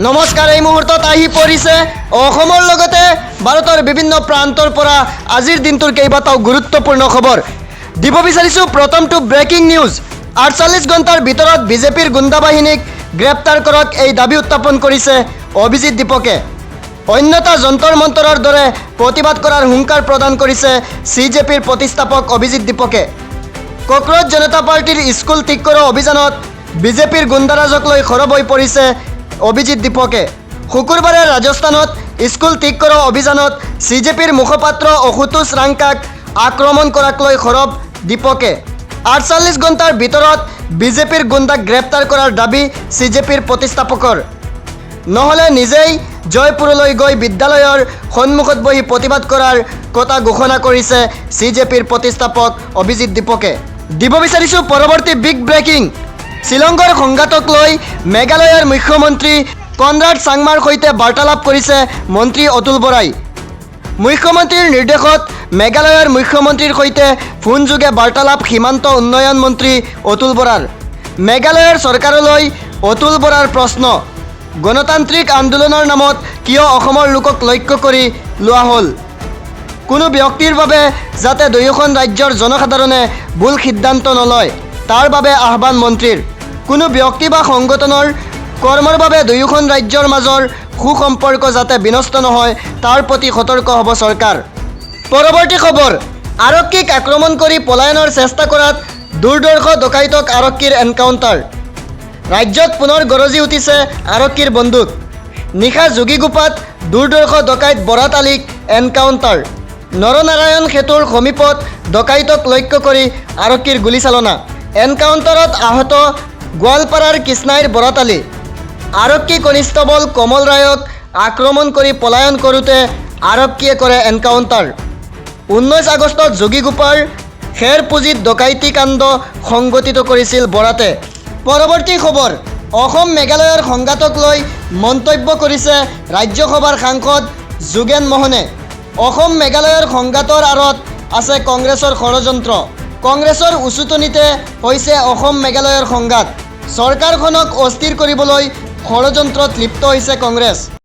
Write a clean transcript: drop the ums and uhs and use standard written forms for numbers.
নমস্কাৰ, এই মুহূৰ্তত আহি পৰিছে অসমৰ লগতে ভাৰতৰ বিভিন্ন প্ৰান্তৰ পৰা আজিৰ দিনটোৰ কেইবাটাও গুৰুত্বপূৰ্ণ খবৰ দিব বিচাৰিছোঁ। প্ৰথমটো ব্ৰেকিং নিউজ। 48 ঘণ্টাৰ ভিতৰত বিজেপিৰ গুণ্ডা বাহিনীক গ্ৰেপ্তাৰ কৰক, এই দাবী উত্থাপন কৰিছে অভিজিৎ দীপকে। অন্যথা যন্তৰ মন্তৰৰ দৰে প্ৰতিবাদ কৰাৰ হুংকাৰ প্ৰদান কৰিছে CJPৰ প্ৰতিষ্ঠাপক অভিজিৎ দীপকে। কক্ৰজ জনতা পাৰ্টিৰ স্কুল ঠিক কৰা অভিযানত বিজেপিৰ গুণ্ডাৰাজক লৈ সৰব হৈ পৰিছে অভিজিৎ দীপকে। শুকুৰবাৰে ৰাজস্থানত স্কুল ঠিক কৰা অভিযানত CJPৰ মুখপাত্ৰ অশুতোষ ৰাংকাক আক্ৰমণ কৰাক লৈ সৰব দীপকে। 48 ঘণ্টাৰ ভিতৰত বিজেপিৰ গুণ্ডাক গ্ৰেপ্তাৰ কৰাৰ দাবী CJPৰ প্ৰতিষ্ঠাপকৰ। নহ'লে নিজেই জয়পুৰলৈ গৈ বিদ্যালয়ৰ সন্মুখত বহি প্ৰতিবাদ কৰাৰ কথা ঘোষণা কৰিছে CJPৰ প্ৰতিষ্ঠাপক অভিজিৎ দীপকে। দিব বিচাৰিছোঁ পৰৱৰ্তী বিগ ব্ৰেকিং। শ্বিলঙৰ সংঘাতক লৈ মেঘালয়ৰ মুখ্যমন্ত্ৰী কনৰাড চাংমাৰ সৈতে বাৰ্তালাপ কৰিছে মন্ত্ৰী অতুল বৰাই। মুখ্যমন্ত্ৰীৰ নিৰ্দেশত মেঘালয়ৰ মুখ্যমন্ত্ৰীৰ সৈতে ফোনযোগে বাৰ্তালাপ সীমান্ত উন্নয়ন মন্ত্ৰী অতুল বৰাৰ। মেঘালয়ৰ চৰকাৰলৈ অতুল বৰাৰ প্ৰশ্ন, গণতান্ত্ৰিক আন্দোলনৰ নামত কিয় অসমৰ লোকক লক্ষ্য কৰি লোৱা হ'ল? কোনো ব্যক্তিৰ বাবে যাতে দুয়োখন ৰাজ্যৰ জনসাধাৰণে ভুল সিদ্ধান্ত নলয়, তাৰ বাবে আহ্বান মন্ত্ৰীৰ। কোনো ব্যক্তি বা সংগঠনৰ কৰ্মৰ বাবে দুয়োখন ৰাজ্যৰ মাজৰ সুসম্পৰ্ক যাতে বিনষ্ট নহয়, তাৰ প্ৰতি সতৰ্ক হ'ব চৰকাৰ। পৰৱৰ্তী খবৰ। আৰক্ষীক আক্ৰমণ কৰি পলায়নৰ চেষ্টা কৰাত দুৰ্ধৰ্ষ ডকাইতক আৰক্ষীৰ এনকাউণ্টাৰ। ৰাজ্যত পুনৰ গৰজি উঠিছে আৰক্ষীৰ বন্দুক। নিশা যোগীগোপাত দুৰ্ধৰ্ষ ডকাইত বৰাত আলীক এনকাউণ্টাৰ। নৰনাৰায়ণ সেতুৰ সমীপত ডকাইতক লক্ষ্য কৰি আৰক্ষীৰ গুলীচালনা। এনকাউণ্টাৰত আহত গোৱালপাৰাৰ কৃষ্ণাইৰ বৰাত আলী। আৰক্ষী কনিষ্টবল কমল ৰায়ক আক্ৰমণ কৰি পলায়ন কৰোঁতে আৰক্ষীয়ে কৰে এনকাউণ্টাৰ। 19 আগষ্টত যোগীগোপাৰ খেৰপুঁজিত ডকাইতি কাণ্ড সংঘটিত কৰিছিল বৰাতে। পৰৱৰ্তী খবৰ। অসম মেঘালয়ৰ সংঘাতক লৈ মন্তব্য কৰিছে ৰাজ্যসভাৰ সাংসদ যোগেন মোহনে। অসম মেঘালয়ৰ সংঘাতৰ আঁৰত আছে কংগ্ৰেছৰ ষড়যন্ত্ৰ। কংগ্ৰেছৰ উচুটনিতে হৈছে অসম মেঘালয়ৰ সংঘাত। চৰকাৰখনক অস্থিৰ কৰিবলৈ ষড়যন্ত্ৰত লিপ্ত হৈছে কংগ্ৰেছ।